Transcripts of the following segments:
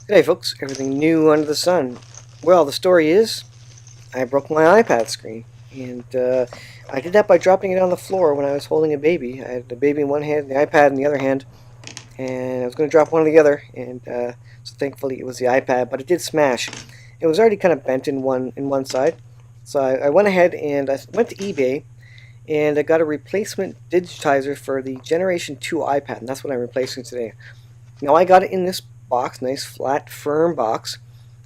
G'day folks, everything new under the sun. Well, the story is, I broke my iPad screen, and I did that by dropping it on the floor when I was holding a baby. I had the baby in one hand, the iPad in the other hand, and I was going to drop one of the other, and so thankfully it was the iPad, but it did smash. It was already kind of bent in one side, so I went ahead and I went to eBay, and I got a replacement digitizer for the Generation 2 iPad, and that's what I'm replacing today. Now I got it in this box, nice flat firm box.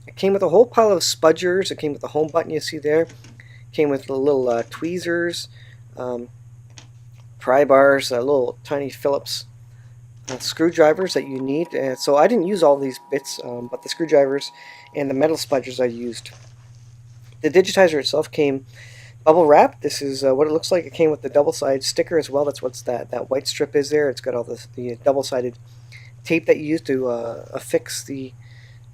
It came with a whole pile of spudgers. It came with the home button you see there. It came with the little tweezers, um, pry bars, little tiny Phillips screwdrivers that you need. So I didn't use all these bits, but the screwdrivers and the metal spudgers I used. The digitizer itself came bubble wrapped. This is what it looks like. It came with the double-sided sticker as well. That's what that white strip is there. It's got all the double-sided tape that you use to affix the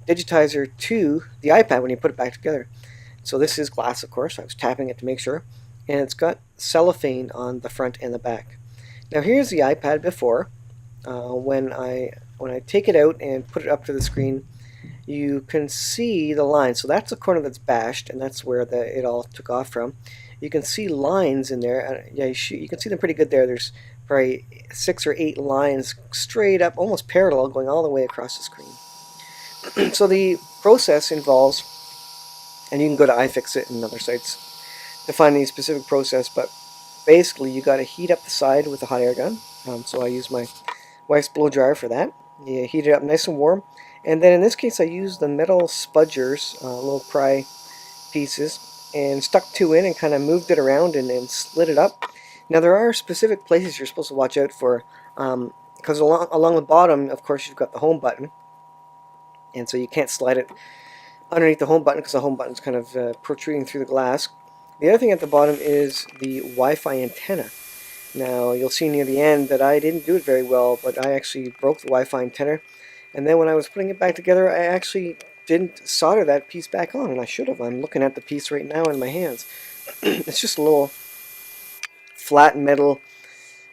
digitizer to the iPad when you put it back together. So this is glass, of course. I was tapping it to make sure. And it's got cellophane on the front and the back. Now here's the iPad before. When I take it out and put it up to the screen, you can see the lines. So that's the corner that's bashed, and that's where it all took off from. You can see lines in there. Yeah, you can see them pretty good there. There's probably 6 or 8 lines straight up, almost parallel, going all the way across the screen. So the process involves, and you can go to iFixit and other sites to find the specific process, but basically you got to heat up the side with a hot air gun. So I use my wife's blow dryer for that. You heat it up nice and warm, and then in this case I used the metal spudgers, little pry pieces, and stuck 2 in and kind of moved it around and slid it up. Now there are specific places you're supposed to watch out for, because along the bottom, of course, you've got the home button, and so you can't slide it underneath the home button because the home button's kind of protruding through the glass. The other thing at the bottom is the Wi-Fi antenna. Now you'll see near the end that I didn't do it very well, but I actually broke the Wi-Fi antenna, and then when I was putting it back together, I actually didn't solder that piece back on, and I should have. I'm looking at the piece right now in my hands. It's just a little flat metal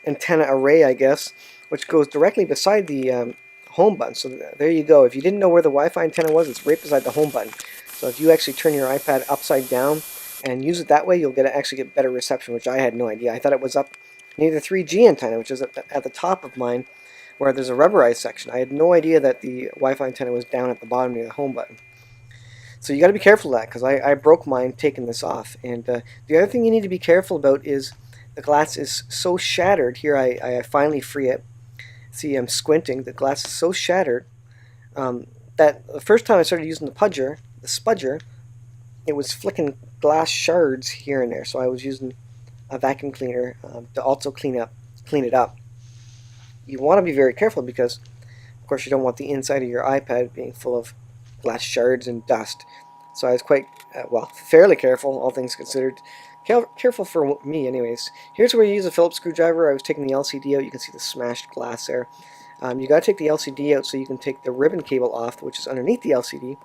antenna array, I guess, which goes directly beside the home button. So there you go. If you didn't know where the Wi-Fi antenna was, it's right beside the home button. So if you actually turn your iPad upside down and use it that way, you'll actually get better reception, which I had no idea. I thought it was up near the 3G antenna, which is at the top of mine, where there's a rubberized section. I had no idea that the Wi-Fi antenna was down at the bottom near the home button. So you got to be careful of that, because I broke mine taking this off. And the other thing you need to be careful about is the glass is so shattered. Here I finally free it. See, I'm squinting. The glass is so shattered that the first time I started using the spudger, it was flicking glass shards here and there. So I was using a vacuum cleaner to also clean it up. You want to be very careful because, of course, you don't want the inside of your iPad being full of glass shards and dust. So I was quite, fairly careful, all things considered. Careful for me, anyways. Here's where you use a Phillips screwdriver. I was taking the LCD out. You can see the smashed glass there. You got to take the LCD out so you can take the ribbon cable off, which is underneath the LCD,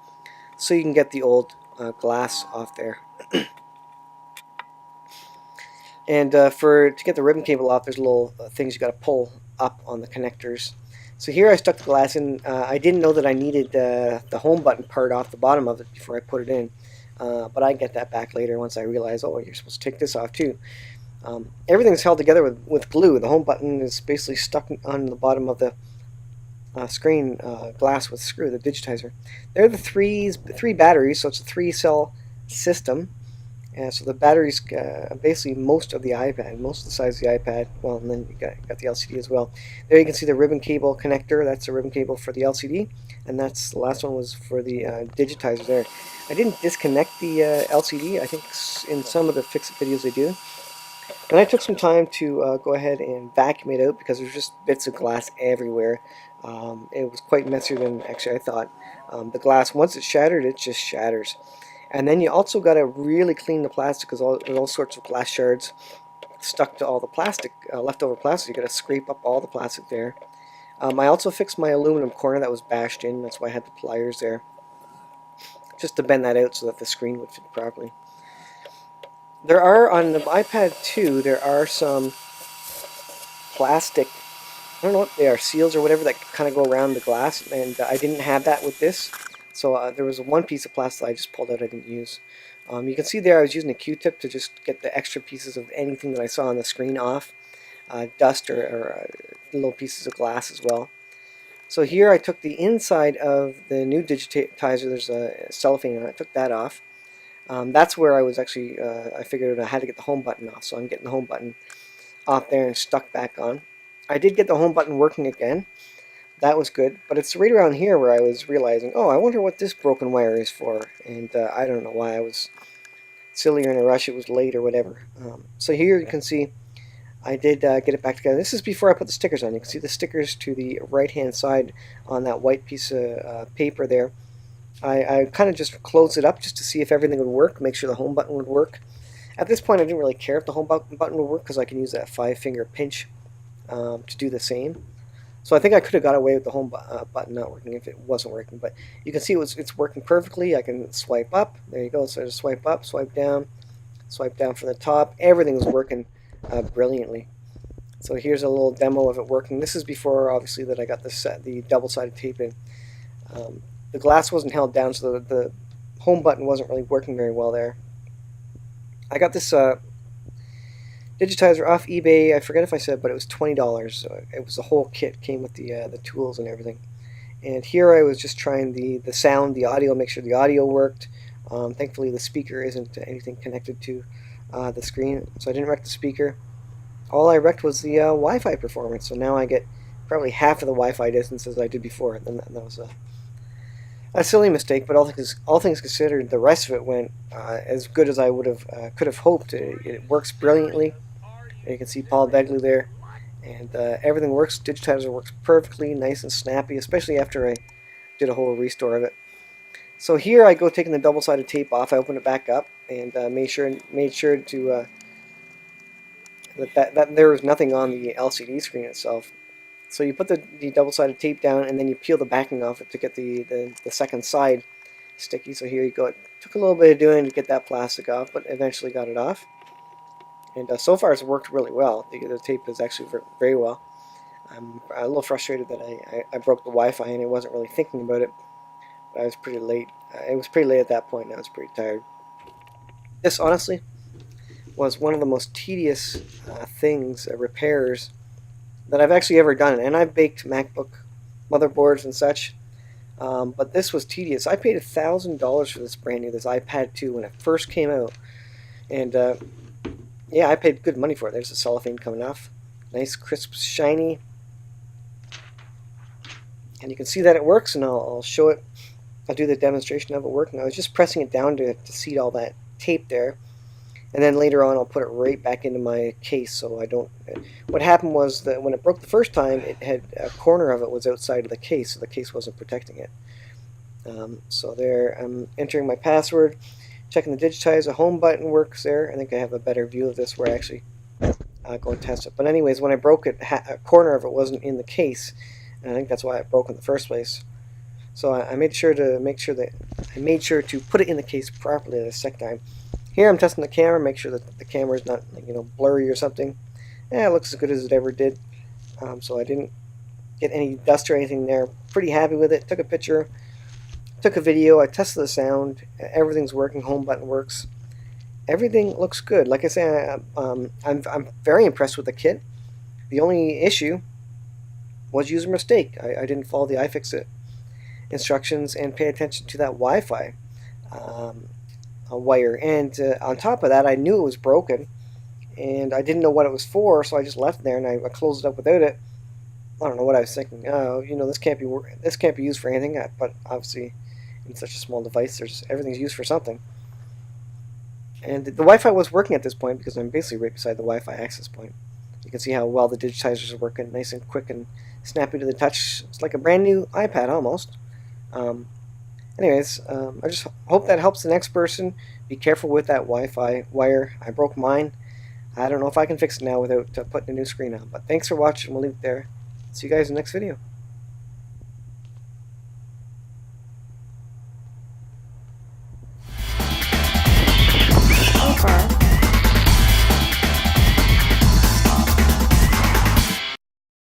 so you can get the old glass off there. And to get the ribbon cable off, there's little things you got to pull up on the connectors. So here I stuck the glass in. I didn't know that I needed the home button part off the bottom of it before I put it in. But I get that back later once I realize, oh, you're supposed to take this off too. Everything's held together with glue. The home button is basically stuck on the bottom of the screen glass with screw, the digitizer. There are the three batteries, so it's a 3-cell system. So the battery's basically most of the iPad, most of the size of the iPad. Well, and then you got the LCD as well. There you can see the ribbon cable connector. That's the ribbon cable for the LCD, and that's the last one was for the digitizer there. I didn't disconnect the LCD. I think in some of the fix-it videos they do. And I took some time to go ahead and vacuum it out because there's just bits of glass everywhere. It was quite messier than actually I thought. The glass, once it's shattered, it just shatters. And then you also got to really clean the plastic because there's all sorts of glass shards stuck to all the plastic, leftover plastic. You got to scrape up all the plastic there. I also fixed my aluminum corner that was bashed in. That's why I had the pliers there, just to bend that out so that the screen would fit properly. On the iPad 2, there are some plastic I don't know what they are, seals or whatever that kind of go around the glass, and I didn't have that with this. So there was one piece of plastic I just pulled out I didn't use. You can see there I was using a Q-tip to just get the extra pieces of anything that I saw on the screen off, dust or little pieces of glass as well. So here I took the inside of the new Digitizer, there's a cellophane on it, I took that off. That's where I was actually, I figured I had to get the home button off, so I'm getting the home button off there and stuck back on. I did get the home button working again. That was good, but it's right around here where I was realizing, oh, I wonder what this broken wire is for, and I don't know why I was silly or in a rush, it was late or whatever. So here you can see I did get it back together. This is before I put the stickers on. You can see the stickers to the right-hand side on that white piece of paper there. I kind of just closed it up just to see if everything would work, make sure the home button would work. At this point, I didn't really care if the home button would work because I can use that 5-finger pinch to do the same. So I think I could have got away with the home button not working if it wasn't working. But you can see it's working perfectly. I can swipe up. There you go. So I just swipe up, swipe down from the top. Everything's working brilliantly. So here's a little demo of it working. This is before, obviously, that I got the double-sided tape in. The glass wasn't held down, so the home button wasn't really working very well there. I got this Digitizer off eBay. I forget if I said, but it was $20. So it was the whole kit, came with the tools and everything. And here I was just trying the sound, the audio, make sure the audio worked. Thankfully, the speaker isn't anything connected to the screen, so I didn't wreck the speaker. All I wrecked was the Wi-Fi performance. So now I get probably half of the Wi-Fi distance as I did before. Then that was a silly mistake, but all things considered, the rest of it went as good as I could have hoped. It works brilliantly. You can see Paul Begley there, and everything works. Digitizer works perfectly, nice and snappy, especially after I did a whole restore of it. So here I go taking the double-sided tape off. I opened it back up and made sure to that there was nothing on the LCD screen itself. So you put the double-sided tape down and then you peel the backing off it to get the second side sticky. So here you go. It took a little bit of doing to get that plastic off, but eventually got it off. And so far it's worked really well. The tape is actually very well. I'm a little frustrated that I broke the Wi-Fi and I wasn't really thinking about it. But I was pretty late. It was pretty late at that point and I was pretty tired. This, honestly, was one of the most tedious repairs that I've actually ever done. And I've baked MacBook motherboards and such, but this was tedious. I paid $1,000 for this brand new, this iPad 2 when it first came out. And yeah, I paid good money for it. There's the cellophane coming off. Nice, crisp, shiny. And you can see that it works, and I'll show it. I'll do the demonstration of it working. I was just pressing it down to seat all that tape there. And then later on, I'll put it right back into my case so I don't... What happened was that when it broke the first time, it had a corner of it was outside of the case, so the case wasn't protecting it. So there, I'm entering my password, checking the Digitizer. Home button works there. I think I have a better view of this where I actually go and test it. But anyways, when I broke it, a corner of it wasn't in the case, and I think that's why it broke in the first place. So I made sure to put it in the case properly the second time. Here I'm testing the camera, make sure that the camera is not blurry or something. Yeah, it looks as good as it ever did. So I didn't get any dust or anything there. Pretty happy with it. Took a picture, took a video. I tested the sound. Everything's working. Home button works. Everything looks good. Like I say, I'm very impressed with the kit. The only issue was user mistake. I didn't follow the iFixit instructions and pay attention to that Wi-Fi wire. And on top of that, I knew it was broken, and I didn't know what it was for, so I just left it there and I closed it up without it. I don't know what I was thinking. Oh, this can't be used for anything. But obviously, in such a small device, everything's used for something. And the Wi-Fi was working at this point because I'm basically right beside the Wi-Fi access point. You can see how well the digitizers are working, nice and quick and snappy to the touch. It's like a brand new iPad almost. Anyways, I just hope that helps the next person. Be careful with that Wi-Fi wire. I broke mine. I don't know if I can fix it now without putting a new screen on. But thanks for watching. We'll leave it there. See you guys in the next video.